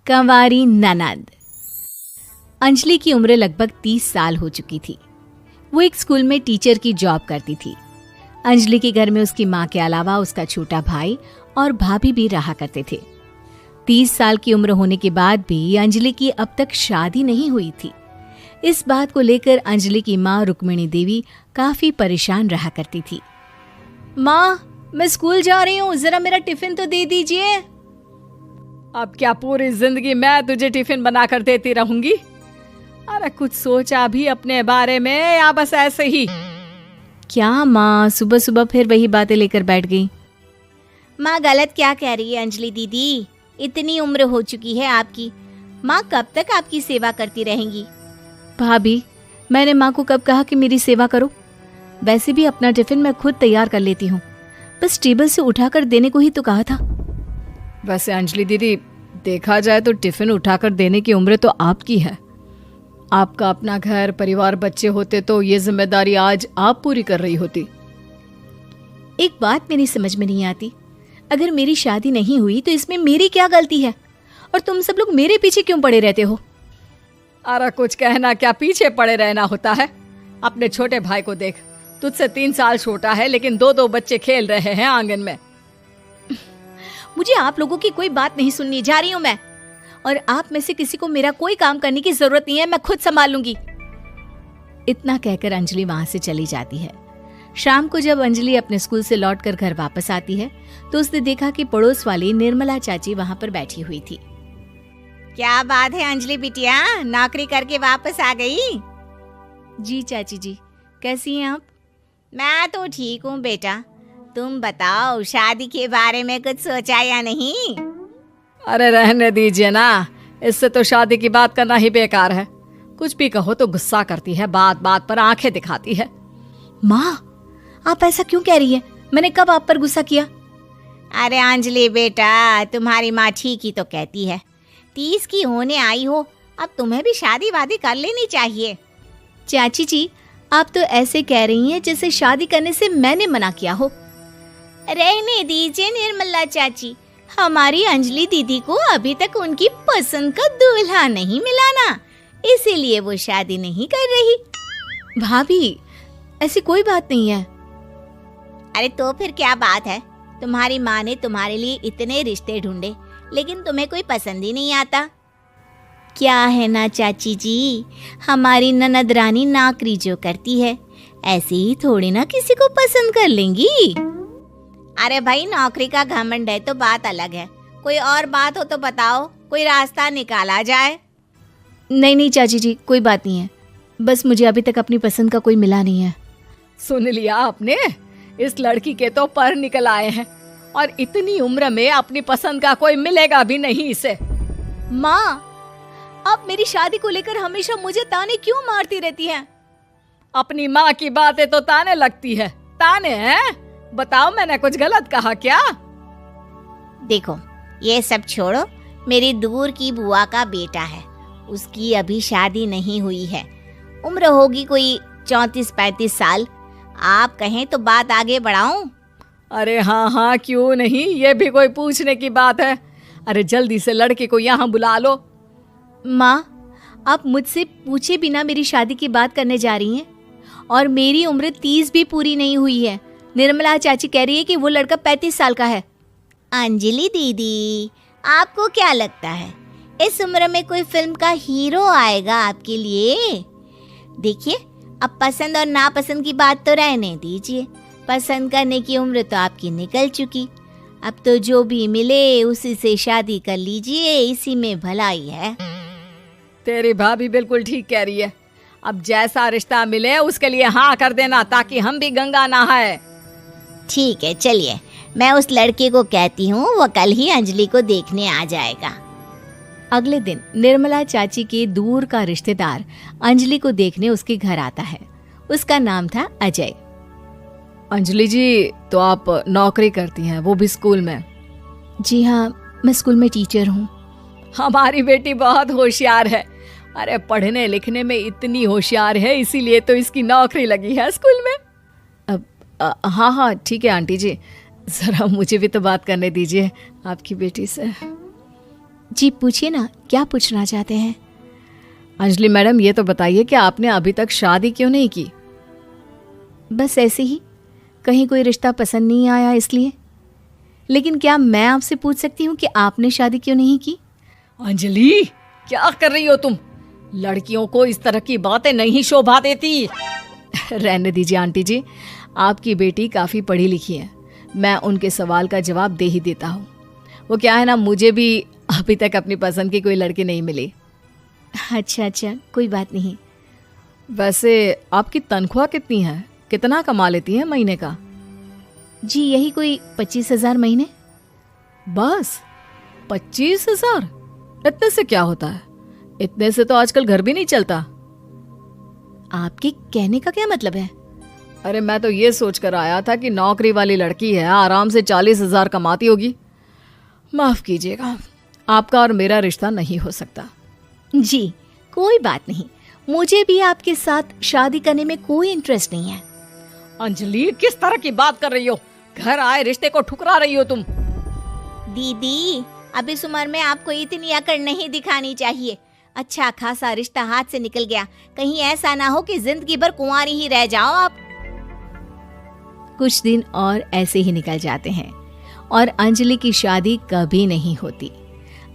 कंवारी ननद। अंजलि की उम्र लगभग 30 साल हो चुकी थी। वो एक स्कूल में टीचर की जॉब करती थी। अंजलि के घर में उसकी माँ के अलावा उसका छोटा भाई और भाभी भी रहा करते थे। 30 साल की उम्र होने के बाद भी अंजलि की अब तक शादी नहीं हुई थी। इस बात को लेकर अंजलि की माँ रुक्मिणी देवी काफी परेशान रहा करती थी। माँ, मैं स्कूल जा रही हूँ, जरा मेरा टिफिन तो दे दीजिए। अब क्या पूरी जिंदगी मैं तुझे टिफिन बनाकर देती रहूंगी? अरे कुछ सोचा भी अपने बारे में या बस ऐसे ही? क्या माँ, सुबह सुबह फिर वही बातें लेकर बैठ गई। माँ गलत क्या कह रही है अंजलि दीदी? इतनी उम्र हो चुकी है आपकी, माँ कब तक आपकी सेवा करती रहेंगी? भाभी, मैंने माँ को कब कहा कि मेरी सेवा करो? वैसे भी अपना टिफिन मैं खुद तैयार कर लेती हूँ, बस टेबल से उठाकर देने को ही तो कहा था। वैसे अंजलि दीदी, देखा जाए तो टिफिन उठाकर देने की उम्र तो आपकी है। आपका अपना घर परिवार बच्चे होते तो ये जिम्मेदारी आज आप पूरी कर रही होती। एक बात मेरी समझ में नहीं आती, अगर मेरी शादी नहीं हुई तो इसमें मेरी क्या गलती है और तुम सब लोग मेरे पीछे क्यों पड़े रहते हो? अरे कुछ कहना क्या पीछे पड़े रहना होता है? अपने छोटे भाई को देख, तुझसे 3 साल छोटा है लेकिन 2 बच्चे खेल रहे हैं आंगन में। मुझे आप लोगों की कोई बात नहीं सुननी, जा रही हूँ मैं। और आप में से किसी को मेरा कोई काम करने की जरूरत नहीं है, मैं खुद संभाल लूंगी। इतना कहकर अंजलि वहां से चली जाती है। शाम को जब अंजलि अपने स्कूल से लौटकर घर वापस आती है तो उसने देखा कि पड़ोस वाली निर्मला चाची वहां पर बैठी हुई थी। क्या बात है अंजलि बिटिया, नौकरी करके वापस आ गई? जी चाची जी, कैसी हैं आप? मैं तो ठीक हूँ बेटा, तुम बताओ शादी के बारे में कुछ सोचा या नहीं? अरे रहने दीजिए ना, इससे तो शादी की बात करना ही बेकार है। कुछ भी कहो तो गुस्सा करती है, बात बात पर आंखें दिखाती है। माँ, आप ऐसा क्यों कह रही हैं? मैंने कब आप पर गुस्सा किया? अरे अंजलि बेटा, तुम्हारी माँ ठीक ही तो कहती है। 30 की होने आई हो, अब तुम्हें भी शादी वादी कर लेनी चाहिए। चाची जी, आप तो ऐसे कह रही हैं जैसे शादी करने से मैंने मना किया हो। रहने दीजिए निर्मला चाची, हमारी अंजलि दीदी को अभी तक उनकी पसंद का दूल्हा नहीं मिला ना, इसीलिए वो शादी नहीं कर रही। भाभी, ऐसी कोई बात नहीं है। अरे तो फिर क्या बात है? तुम्हारी माँ ने तुम्हारे लिए इतने रिश्ते ढूंढे लेकिन तुम्हें कोई पसंद ही नहीं आता। क्या है ना चाची जी, हमारी ननद रानी नौकरी जो करती है ऐसे ही थोड़ी ना किसी को पसंद कर लेंगी। अरे भाई, नौकरी का घमंड है तो बात अलग है, कोई और बात हो तो बताओ, कोई रास्ता निकाला जाए। नहीं नहीं चाची जी, कोई बात नहीं है, बस मुझे अभी तक अपनी पसंद का कोई मिला नहीं है। सुन लिया आपने, इस लड़की के तो पर निकल आए हैं और इतनी उम्र में अपनी पसंद का कोई मिलेगा भी नहीं इसे। माँ, आप मेरी शादी को लेकर हमेशा मुझे ताने क्यों मारती रहती हैं? अपनी माँ की बातें तो ताने लगती है। ताने हैं? बताओ, मैंने कुछ गलत कहा क्या? देखो, ये सब छोड़ो, मेरी दूर की बुआ का बेटा है, उसकी अभी शादी नहीं हुई है, उम्र होगी कोई 34-35 साल। आप कहें तो बात आगे बढ़ाऊं? अरे हाँ हाँ, क्यों नहीं, ये भी कोई पूछने की बात है। अरे जल्दी से लड़के को यहाँ बुला लो। माँ, आप मुझसे पूछे बिना मेरी शादी की बात करने जा रही हैं और मेरी उम्र 30 भी पूरी नहीं हुई है। निर्मला चाची कह रही है कि वो लड़का 35 साल का है। अंजलि दीदी, आपको क्या लगता है इस उम्र में कोई फिल्म का हीरो आएगा आपके लिए? देखिए, अब पसंद और नापसंद की बात तो रहने दीजिए, पसंद करने की उम्र तो आपकी निकल चुकी। अब तो जो भी मिले उसी से शादी कर लीजिए, इसी में भलाई है। तेरी भाभी बिल्कुल ठीक कह रही है। अब जैसा रिश्ता मिले उसके लिए हाँ कर देना, ताकि हम भी गंगा नहाए। ठीक है, चलिए मैं उस लड़के को कहती हूँ, वो कल ही अंजलि को देखने आ जाएगा। अगले दिन निर्मला चाची के दूर का रिश्तेदार अंजलि को देखने उसके घर आता है। उसका नाम था अजय। अंजलि जी, तो आप नौकरी करती हैं, वो भी स्कूल में? जी हाँ, मैं स्कूल में टीचर हूँ। हमारी बेटी बहुत होशियार है। अरे पढ़ने लिखने में इतनी होशियार है, इसीलिए तो इसकी नौकरी लगी है स्कूल में। हाँ हाँ ठीक है आंटी जी, जरा मुझे भी तो बात करने दीजिए आपकी बेटी से। जी पूछिए ना, क्या पूछना चाहते हैं? अंजलि मैडम, ये तो बताइए कि आपने अभी तक शादी क्यों नहीं की? बस ऐसे ही, कहीं कोई रिश्ता पसंद नहीं आया इसलिए। लेकिन क्या मैं आपसे पूछ सकती हूँ कि आपने शादी क्यों नहीं की? अंजलि, क्या कर रही हो तुम? लड़कियों को इस तरह की बातें नहीं शोभा देती। रहने दीजिए आंटी जी, आपकी बेटी काफ़ी पढ़ी लिखी है, मैं उनके सवाल का जवाब दे ही देता हूँ। वो क्या है ना, मुझे भी अभी तक अपनी पसंद की कोई लड़की नहीं मिली। अच्छा, कोई बात नहीं। वैसे आपकी तनख्वाह कितनी है? कितना कमा लेती हैं महीने का? जी यही कोई 25,000 महीने। बस 25,000? इतने से क्या होता है? इतने से तो आजकल घर भी नहीं चलता। आपके कहने का क्या मतलब है? अरे मैं तो ये सोच कर आया था कि नौकरी वाली लड़की है, आराम से 40,000 कमाती होगी। माफ कीजिएगा, आपका और मेरा रिश्ता नहीं हो सकता। जी कोई बात नहीं, मुझे भी आपके साथ शादी करने में कोई इंटरेस्ट नहीं है। अंजलि, किस तरह की बात कर रही हो? घर आए रिश्ते को ठुकरा रही हो तुम। दीदी, अब इस उम्र में आपको इतनी अकड़ नहीं दिखानी चाहिए। अच्छा खासा रिश्ता हाथ से निकल गया, कहीं ऐसा ना हो कि जिंदगी भर कुंवारी ही रह जाओ आप। कुछ दिन और ऐसे ही निकल जाते हैं और अंजलि की शादी कभी नहीं होती।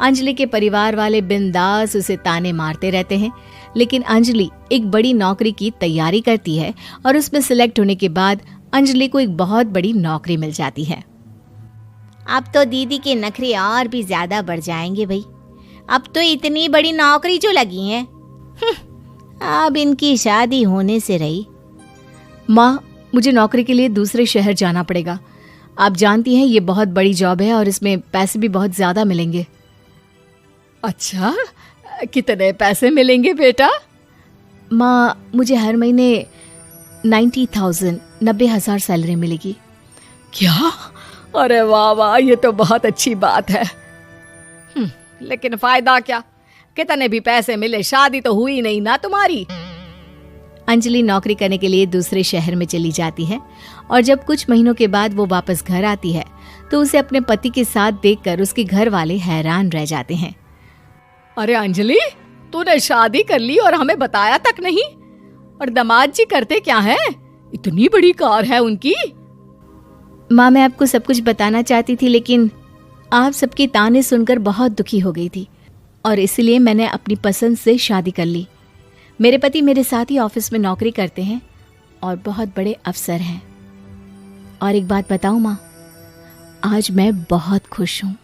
अंजलि के परिवार वाले बिंदास उसे ताने मारते रहते हैं, लेकिन अंजलि एक बड़ी नौकरी की तैयारी करती है और उसमें सिलेक्ट होने के बाद अंजलि को एक बहुत बड़ी नौकरी मिल जाती है। अब तो दीदी के नखरे और भी ज्यादा बढ़ जाएंगे भाई। अब तो इतनी बड़ी नौकरी जो लगी है, अब इनकी शादी होने से रही। माँ, मुझे नौकरी के लिए दूसरे शहर जाना पड़ेगा। आप जानती हैं ये बहुत बड़ी जॉब है और इसमें पैसे भी बहुत ज़्यादा मिलेंगे। अच्छा, कितने पैसे मिलेंगे बेटा? माँ, मुझे हर महीने 90,000 सैलरी मिलेगी। क्या? अरे वाह वाह, ये तो बहुत अच्छी बात है। लेकिन फायदा क्या? कितने भी पैसे मिले, शादी तो हुई नहीं ना तुम्हारी। अंजलि नौकरी करने के लिए दूसरे शहर में चली जाती है और जब कुछ महीनों के बाद वो वापस घर आती है तो उसे अपने पति के साथ देखकर उसके घर वाले हैरान रह जाते हैं। अरे अंजलि, तूने शादी कर ली और हमें बताया तक नहीं। और दामाद जी करते क्या है? इतनी बड़ी कार है उनकी। माँ, मैं आपको सब कुछ बताना चाहती थी, लेकिन आप सबके ताने सुनकर बहुत दुखी हो गई थी और इसलिए मैंने अपनी पसंद से शादी कर ली। मेरे पति मेरे साथ ही ऑफिस में नौकरी करते हैं और बहुत बड़े अफसर हैं। और एक बात बताऊं माँ, आज मैं बहुत खुश हूँ।